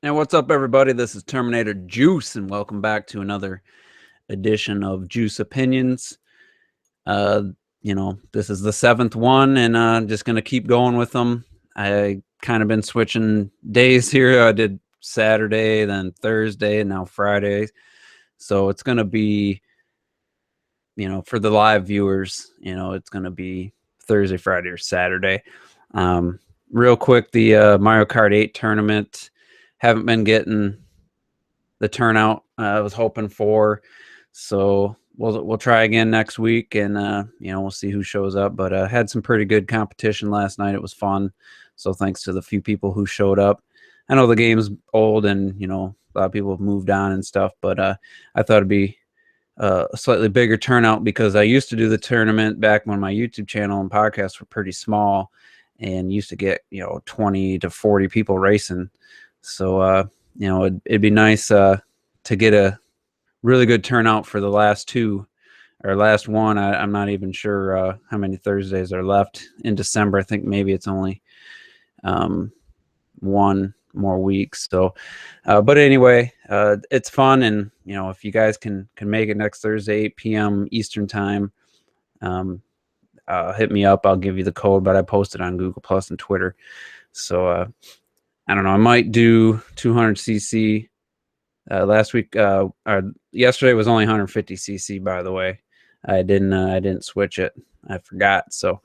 And what's up, everybody? This is Terminator Juice, and welcome back to another edition of Juice Opinions. Uh, this is the seventh one, and I'm just gonna keep going with them. I kind of been switching days here. I did Saturday, then Thursday, and now Friday. So it's gonna be, for the live viewers, it's gonna be Thursday, Friday, or Saturday. Um, Real quick, the Mario Kart 8 tournament. Haven't been getting the turnout I was hoping for. So we'll try again next week, and we'll see who shows up. But had some pretty good competition last night. It was fun. So thanks to the few people who showed up. I know the game's old, and a lot of people have moved on and stuff. But I thought it'd be a slightly bigger turnout because I used to do the tournament back when my YouTube channel and podcast were pretty small, and used to get 20 to 40 people racing. So it'd be nice to get a really good turnout for the last two or last one. I'm not even sure how many Thursdays are left in December. I think maybe it's only one more week. So, but anyway, it's fun, and if you guys can make it next Thursday, 8 p.m. Eastern time, hit me up. I'll give you the code, but I posted on Google Plus and Twitter. So I don't know. I might do 200cc. Last week, or yesterday was only 150cc. By the way, I didn't switch it. I forgot. So,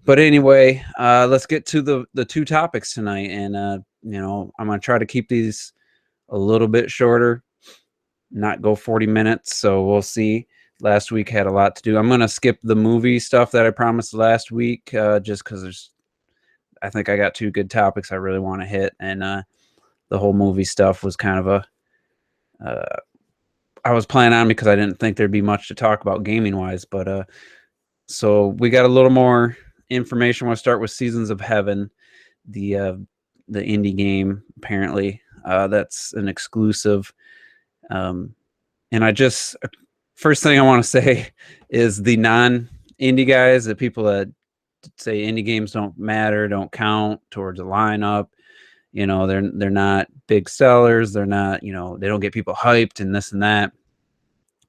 but anyway, let's get to the two topics tonight, and I'm gonna try to keep these a little bit shorter, not go 40 minutes. So we'll see. Last week had a lot to do. I'm gonna skip the movie stuff that I promised last week, just because I think I got two good topics I really want to hit, and the whole movie stuff was kind of a I was planning on because I didn't think there'd be much to talk about gaming wise, but so we got a little more information. We'll start with Seasons of Heaven, the indie game. Apparently, that's an exclusive. And I just first thing I want to say is the non-indie guys, the people that say indie games don't matter, don't count towards a lineup. They're not big sellers. They're not, they don't get people hyped and this and that.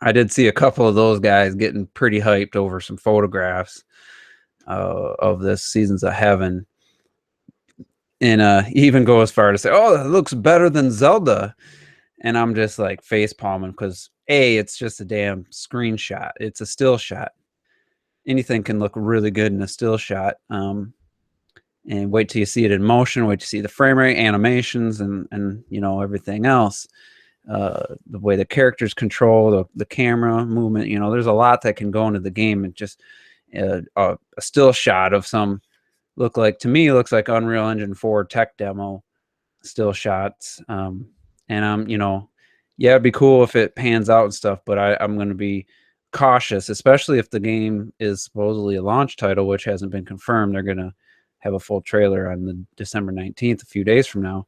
I did see a couple of those guys getting pretty hyped over some photographs of this Seasons of Heaven, and even go as far to say, "Oh, that looks better than Zelda," and I'm just like face palming because it's just a damn screenshot. It's a still shot. Anything can look really good in a still shot. And wait till you see it in motion. Wait to see the frame rate, animations, and everything else. The way the characters control the camera movement. There's a lot that can go into the game, and just a still shot of some looks like Unreal Engine 4 tech demo still shots. And it'd be cool if it pans out and stuff, but I'm going to be cautious, especially if the game is supposedly a launch title, which hasn't been confirmed. They're going to have a full trailer on the December 19th, a few days from now.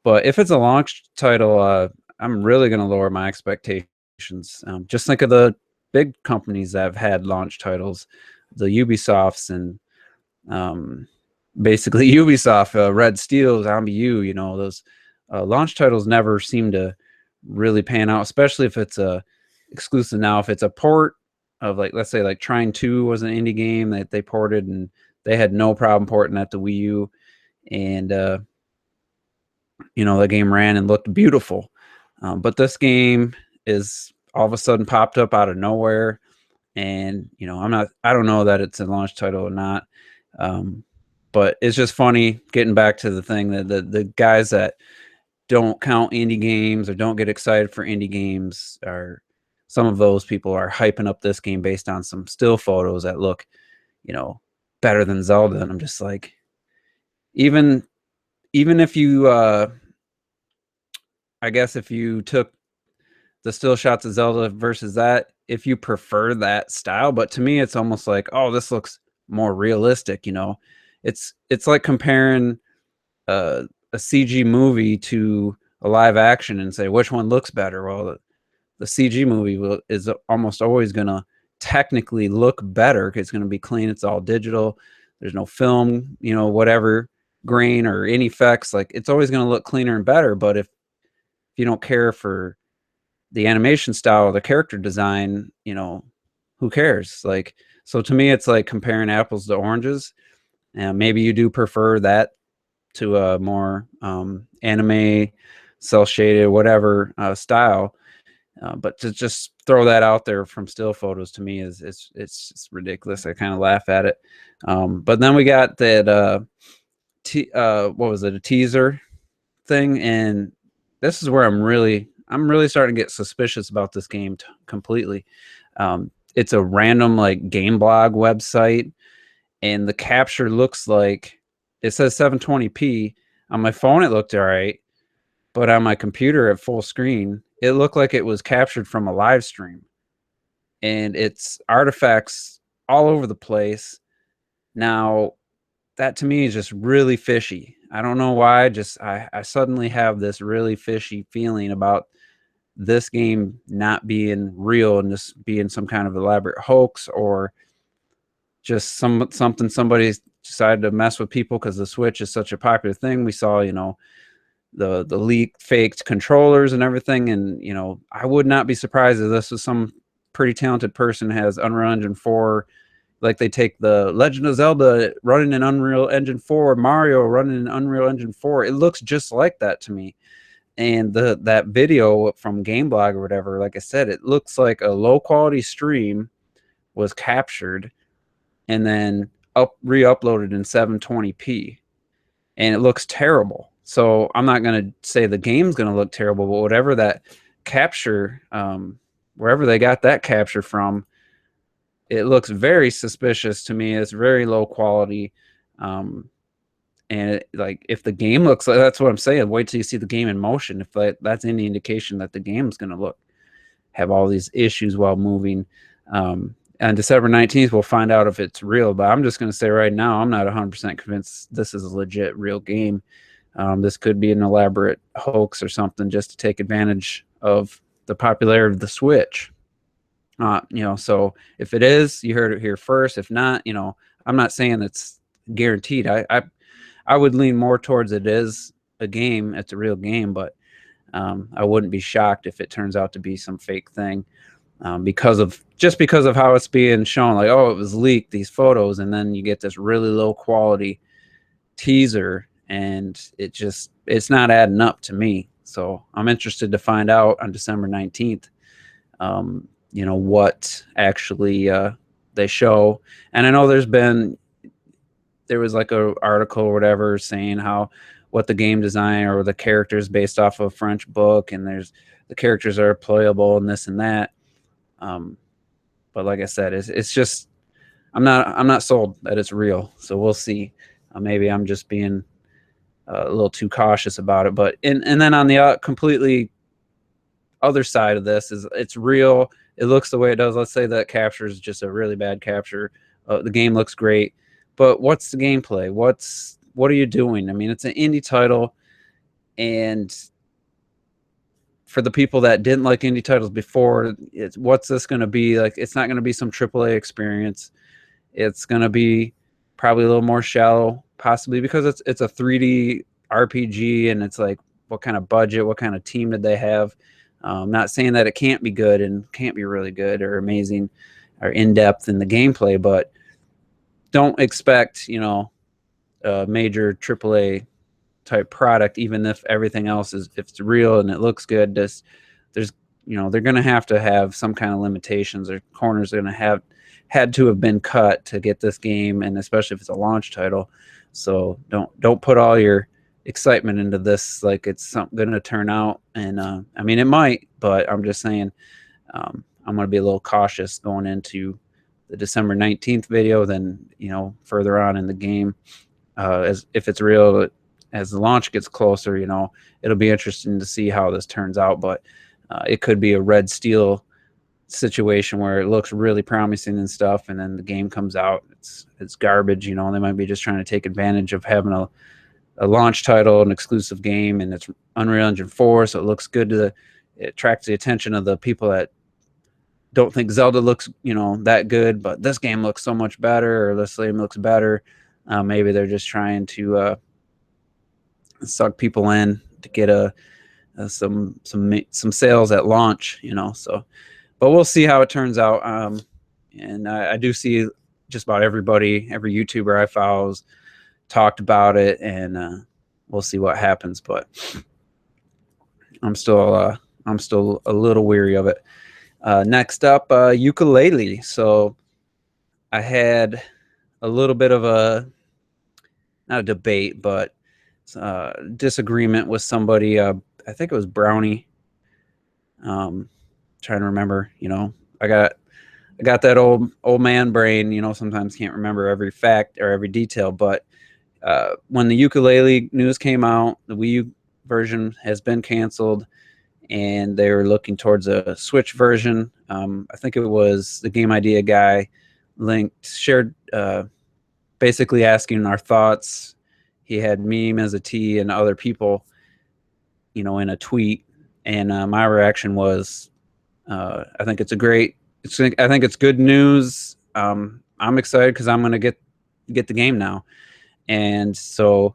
But if it's a launch title, I'm really going to lower my expectations. Just think of the big companies that have had launch titles, the Ubisofts, and basically Ubisoft, Red Steel, Zombie U. Those launch titles never seem to really pan out, especially if it's a exclusive. Now, if it's a port of, like, let's say like Trine 2 was an indie game that they ported, and they had no problem porting at the Wii U, and the game ran and looked beautiful. But this game is all of a sudden popped up out of nowhere, and I don't know that it's a launch title or not. But it's just funny getting back to the thing that the guys that don't count indie games or don't get excited for indie games, are some of those people are hyping up this game based on some still photos that look, better than Zelda. And I'm just like, even if you, I guess if you took the still shots of Zelda versus that, if you prefer that style, but to me, it's almost like, oh, this looks more realistic. It's like comparing a CG movie to a live action and say which one looks better. Well, the CG movie is almost always going to technically look better. It's going to be clean. It's all digital. There's no film, whatever. grain or any effects, like it's always going to look cleaner and better. But if you don't care for the animation style or the character design, you know, who cares? Like, so to me, it's like comparing apples to oranges. And maybe you do prefer that to a more anime, cell shaded, whatever style. But to just throw that out there from still photos to me is it's just ridiculous. I kind of laugh at it. But then we got that what was it, a teaser thing, and this is where I'm really starting to get suspicious about this game completely. It's a random like game blog website, and the capture looks like it says 720p. On my phone, it looked all right, but on my computer at full screen, it looked like it was captured from a live stream, and it's artifacts all over the place. Now, that to me is just really fishy. I don't know why. Just I suddenly have this really fishy feeling about this game not being real and just being some kind of elaborate hoax, or just something somebody decided to mess with people because the Switch is such a popular thing. We saw, you know, the leaked faked controllers and everything, and you know, I would not be surprised if this was some pretty talented person has Unreal Engine 4. Like they take the Legend of Zelda running in Unreal Engine 4, Mario running in Unreal Engine 4. It looks just like that to me. And that video from Gameblog or whatever, like I said, it looks like a low quality stream was captured and then re-uploaded in 720p, and it looks terrible. So I'm not going to say the game's going to look terrible, but whatever that capture, wherever they got that capture from, it looks very suspicious to me. It's very low quality. And like if the game looks like, that's what I'm saying, wait till you see the game in motion. If that's any indication that the game's going to have all these issues while moving. On December 19th, we'll find out if it's real, but I'm just going to say right now, I'm not 100% convinced this is a legit real game. This could be an elaborate hoax or something just to take advantage of the popularity of the Switch. You know, so if it is, you heard it here first. If not, you know, I'm not saying it's guaranteed. I would lean more towards it is a game. It's a real game, but I wouldn't be shocked if it turns out to be some fake thing, because of how it's being shown. Like, oh, it was leaked, these photos, and then you get this really low quality teaser, and it's not adding up to me. So I'm interested to find out on December 19th. You know, what actually they show. And I know there was like a article or whatever saying what the game design or the characters based off of a French book, and the characters are playable and this and that. But like I said, it's just I'm not sold that it's real. So we'll see. Maybe I'm just being a little too cautious about it. But and then on the completely other side of this is it's real. It looks the way it does. Let's say that capture is just a really bad capture. The game looks great, but what's the gameplay? What are you doing? I mean, it's an indie title, and for the people that didn't like indie titles before, what's this going to be like? It's not going to be some AAA experience. It's going to be probably a little more shallow, possibly because it's a 3D RPG, and it's like, what kind of budget, what kind of team did they have? Not saying that it can't be good and can't be really good or amazing or in-depth in the gameplay, but don't expect, you know, a major AAA type product, even if everything else if it's real and it looks good. There's, you know, they're going to have some kind of limitations, or corners are going to had to have been cut to get this game, and especially if it's a launch title. So don't put all your excitement into this like it's something going to turn out. And I mean, it might, but I'm just saying, I'm going to be a little cautious going into the December 19th video than, you know, further on in the game. As if it's real, as the launch gets closer, you know, it'll be interesting to see how this turns out. But it could be a Red Steel situation where it looks really promising and stuff, and then the game comes out, it's garbage. You know, they might be just trying to take advantage of having a launch title, an exclusive game, and it's Unreal Engine 4, so it looks good it attracts the attention of the people that don't think Zelda looks, you know, that good, but this game looks so much better, or this game looks better. Maybe they're just trying to suck people in to get some sales at launch, you know. So, but we'll see how it turns out. And I do see just about everybody, every YouTuber I follow talked about it, and we'll see what happens. But I'm still a little weary of it. Next up, Yooka-Laylee. So I had a little bit of not a debate, but disagreement with somebody. I think it was Brownie. Trying to remember. You know, I got that old man brain. You know, sometimes can't remember every fact or every detail. But when the Yooka-Laylee news came out, the Wii U version has been canceled, and they were looking towards a Switch version. I think it was the Game Idea guy shared basically asking our thoughts. He had Meme as a T and other people, you know, in a tweet, and my reaction was, I think it's I think it's good news. I'm excited because I'm going to get the game now, and so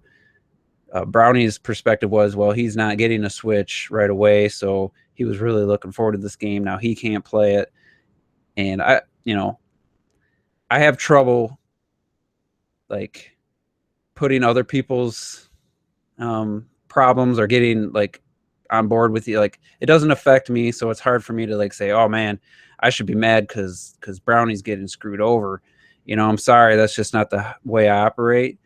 Brownie's perspective was, well, he's not getting a Switch right away, so he was really looking forward to this game. Now he can't play it, and I have trouble like putting other people's problems or getting like on board with you. Like, it doesn't affect me, so it's hard for me to like say, oh man, I should be mad because Brownie's getting screwed over. You know, I'm sorry, that's just not the way I operate.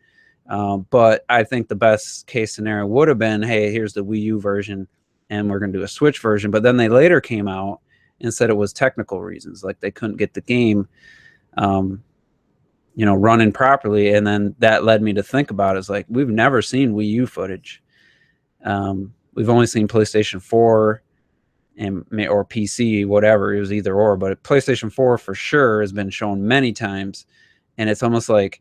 But I think the best case scenario would have been, hey, here's the Wii U version, and we're going to do a Switch version. But then they later came out and said it was technical reasons, like they couldn't get the game, you know, running properly. And then that led me to think about it. It's like, we've never seen Wii U footage. We've only seen PlayStation 4 or PC, whatever. It was either or, but PlayStation 4 for sure has been shown many times. And it's almost like,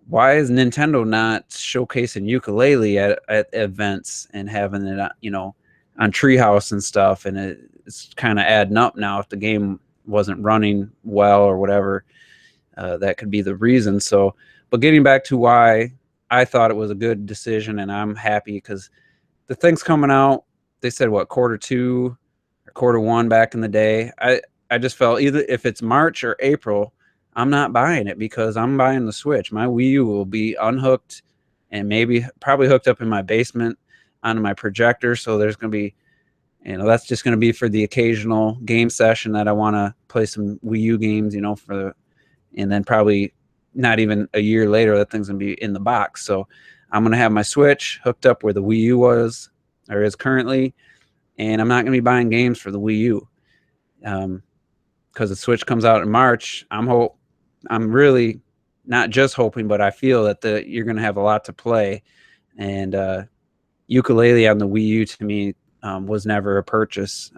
why is Nintendo not showcasing Yooka-Laylee at events and having it, you know, on Treehouse and stuff? And it's kind of adding up now. If the game wasn't running well or whatever, that could be the reason. So, but getting back to why I thought it was a good decision, and I'm happy because the thing's coming out. They said what, Q2 or Q1 back in the day. I just felt either if it's March or April, I'm not buying it because I'm buying the Switch. My Wii U will be unhooked and probably hooked up in my basement onto my projector. So there's going to be, you know, that's just going to be for the occasional game session that I want to play some Wii U games, you know, and then probably not even a year later, that thing's going to be in the box. So I'm going to have my Switch hooked up where the Wii U was or is currently, and I'm not going to be buying games for the Wii U. Because the Switch comes out in March, I'm really not just hoping, but I feel that you're going to have a lot to play. And Yooka-Laylee on the Wii U to me was never a purchase.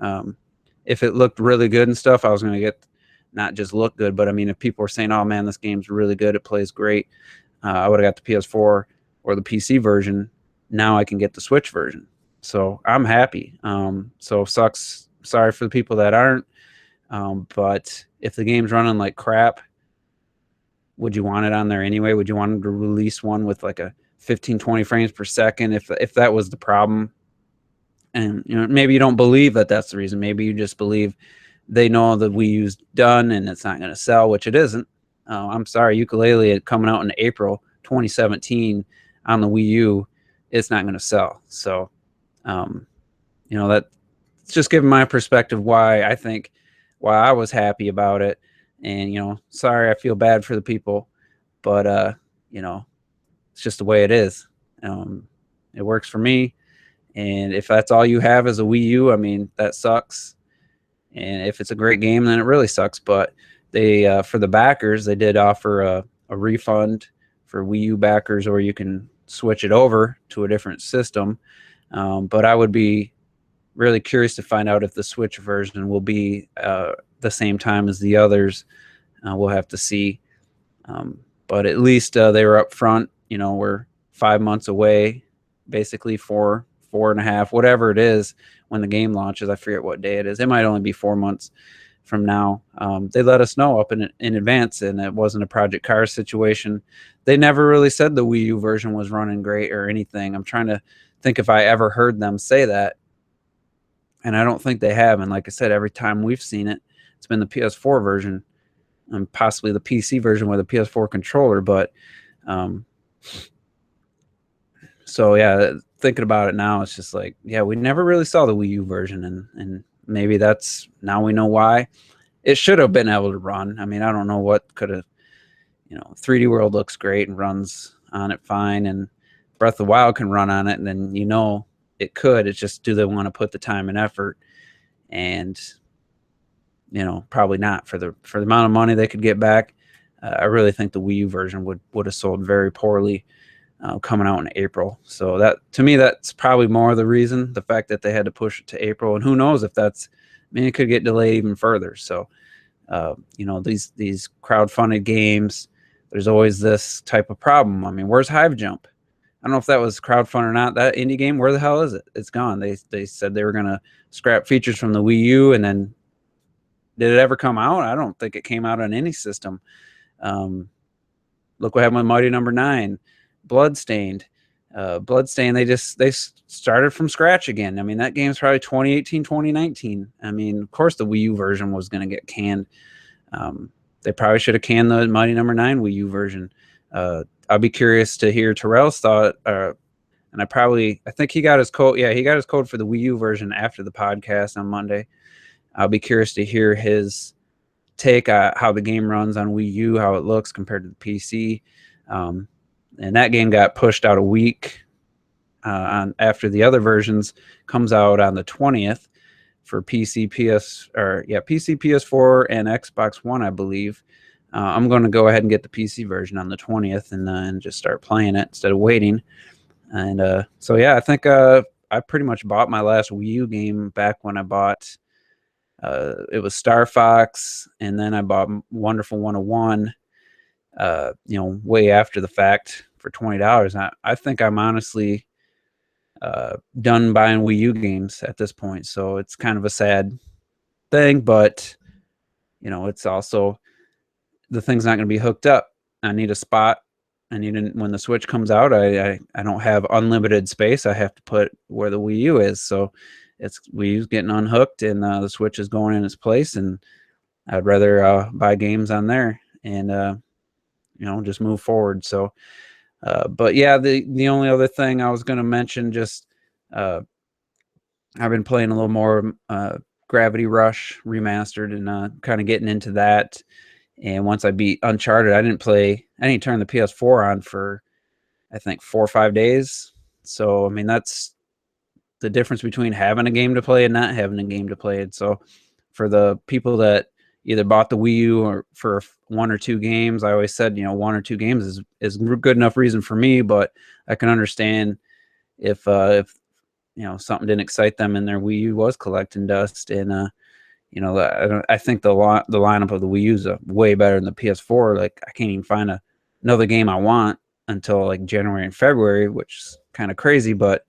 If it looked really good and stuff, I was going to get, not just look good, but I mean, if people were saying, oh man, this game's really good, it plays great, I would have got the PS4 or the PC version. Now I can get the Switch version. So I'm happy. So sucks. Sorry for the people that aren't. But if the game's running like crap, would you want it on there anyway? Would you want them to release one with like a 15, 20 frames per second if that was the problem? And, you know, maybe you don't believe that that's the reason. Maybe you just believe they know the Wii U's done and it's not going to sell, which it isn't. I'm sorry, Yooka-Laylee coming out in April 2017 on the Wii U, it's not going to sell. So, you know, that's just giving my perspective why I was happy about it. And, you know, sorry, I feel bad for the people, but, you know, it's just the way it is. It works for me. And if that's all you have is a Wii U, I mean, that sucks. And if it's a great game, then it really sucks. But they, for the backers, they did offer a refund for Wii U backers, or you can switch it over to a different system. But I would be really curious to find out if the Switch version will be the same time as the others. We'll have to see. But at least they were up front. You know, we're 5 months away, basically 4.5, whatever it is when the game launches. I forget what day it is. It might only be 4 months from now. They let us know up in advance, and it wasn't a Project Cars situation. They never really said the Wii U version was running great or anything. I'm trying to think if I ever heard them say that, and I don't think they have. And like I said, every time we've seen it, it's been the PS4 version and possibly the PC version with a PS4 controller. But so yeah, thinking about it now, it's just like, yeah, we never really saw the Wii U version, and maybe that's, now we know why. It should have been able to run. I mean, I don't know what could have, 3D World looks great and runs on it fine, and Breath of the Wild can run on it, and then it could. It's just, do they want to put the time and effort? And probably not for the amount of money they could get back. I really think the Wii U version would have sold very poorly coming out in April. So that, to me, that's probably more of the reason, the fact that they had to push it to April. And who knows if that's, I mean, it could get delayed even further. So these crowdfunded games, there's always this type of problem. I mean, where's Hive Jump? I don't know if that was crowdfunded or not. That indie game, where the hell is it? It's gone. They said they were gonna scrap features from the Wii U, and then did it ever come out? I don't think it came out on any system. Look what happened with Mighty Number 9, Bloodstained. Bloodstained, they started from scratch again. I mean, that game's probably 2018, 2019. I mean, of course the Wii U version was going to get canned. They probably should have canned the Mighty Number 9 Wii U version. I'll be curious to hear Terrell's thought. And I think he got his code. Yeah, he got his code for the Wii U version after the podcast on Monday. I'll be curious to hear his take on how the game runs on Wii U, how it looks compared to the PC. And that game got pushed out a week after the other versions. Comes out on the 20th for PC, PS4, and Xbox One, I believe. I'm going to go ahead and get the PC version on the 20th and just start playing it instead of waiting. And so yeah, I think I pretty much bought my last Wii U game back when I bought. It was Star Fox, and then I bought Wonderful 101. Way after the fact for $20. I think I'm honestly done buying Wii U games at this point. So it's kind of a sad thing, but it's also, the thing's not going to be hooked up. I need a spot. When the Switch comes out, I don't have unlimited space. I have to put where the Wii U is. So it's Wii U's getting unhooked, and the Switch is going in its place. And I'd rather buy games on there and just move forward. So, but yeah, the only other thing I was going to mention, just I've been playing a little more Gravity Rush Remastered, and kind of getting into that. And once I beat Uncharted, I didn't turn the PS4 on for, I think, 4 or 5 days. So, I mean, that's the difference between having a game to play and not having a game to play. And so for the people that either bought the Wii U or for 1 or 2 games, I always said, 1 or 2 games is good enough reason for me, but I can understand if something didn't excite them and their Wii U was collecting dust. And I think the lineup of the Wii U is way better than the PS4. Like, I can't even find another game I want until like January and February, which is kind of crazy. But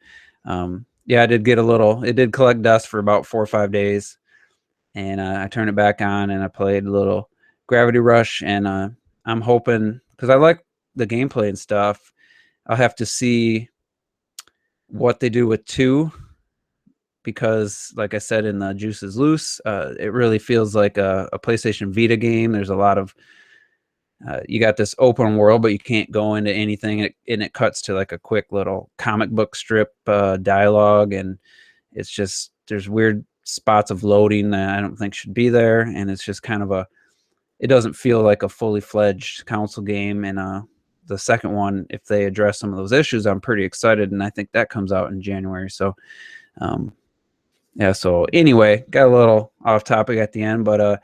yeah, it did collect dust for about 4 or 5 days, and I turned it back on and I played a little Gravity Rush. And I'm hoping, because I like the gameplay and stuff, I'll have to see what they do with 2. Because, like I said in the Juice is Loose, it really feels like a PlayStation Vita game. There's a lot of you got this open world, but you can't go into anything, and it cuts to like a quick little comic book strip dialogue, and it's just, there's weird spots of loading that I don't think should be there, and it's just kind of it doesn't feel like a fully fledged console game. And the second one, if they address some of those issues, I'm pretty excited, and I think that comes out in January. So yeah, so anyway, got a little off topic at the end, but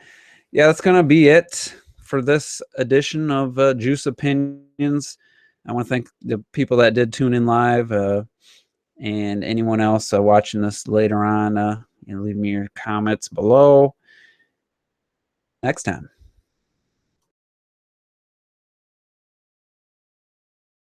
yeah, that's gonna be it for this edition of Juice Opinions. I want to thank the people that did tune in live, and anyone else watching this later on. Leave me your comments below. Next time.